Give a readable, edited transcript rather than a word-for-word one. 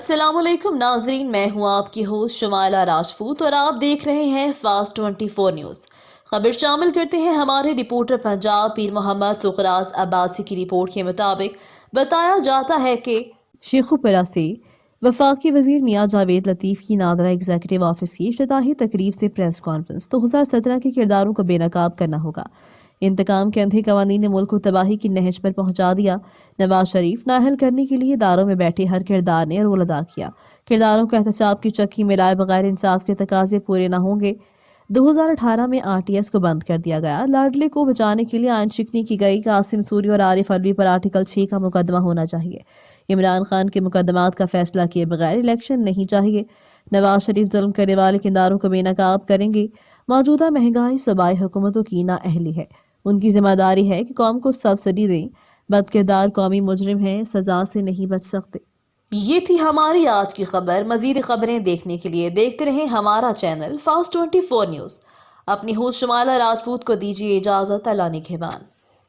अस्सलाम वालेकुम नाजरीन, मैं हूं आपकी होस्ट शुमाइला राजपूत और आप देख रहे हैं फास्ट 24 न्यूज। खबर शामिल करते हैं हमारे रिपोर्टर पंजाब पीर मोहम्मद सुखराज अब्बासी की रिपोर्ट के मुताबिक बताया जाता है कि शेखुपुरा से वफाकी वजीर मियां जावेद लतीफ की नादरा एग्जीक्यूटिव ऑफिस की इफ्तिताही तकरीब से प्रेस कॉन्फ्रेंस 2017 के किरदारों को बेनकाब करना होगा। इंतकाम के अंधे कवानीन ने मुल्क को तबाही की नहज पर पहुंचा दिया। नवाज शरीफ नाहल करने के लिए दारों में बैठे हर किरदार ने रोल अदा किया। किरदारों को एहतसाब की चक्की में लाए बगैर इंसाफ के तकाजे पूरे न होंगे। 2018 में आरटीएस को बंद कर दिया गया। लाडले को बचाने के लिए आयन शिकनी की गई। कासिम सूरी और आरिफ अलवी पर आर्टिकल 6 का मुकदमा होना चाहिए। इमरान खान के मुकदमात का फैसला किए बगैर इलेक्शन नहीं चाहिए। नवाज शरीफ जुल्म करने वाले किरदारों को बेनकाब करेंगे। मौजूदा महंगाई सूबाई हुकूमतों की नाअहली है। उनकी जिम्मेदारी है कि कौम को सब्सिडी दें। बदकिरदार कौमी मुजरिम हैं, सजा से नहीं बच सकते। ये थी हमारी आज की खबर। मजीद खबरें देखने के लिए देखते रहें हमारा चैनल फास्ट 24 न्यूज। अपनी होस्ट शुमाइला राजपूत को दीजिए इजाजत। अल्लाह निगहबान।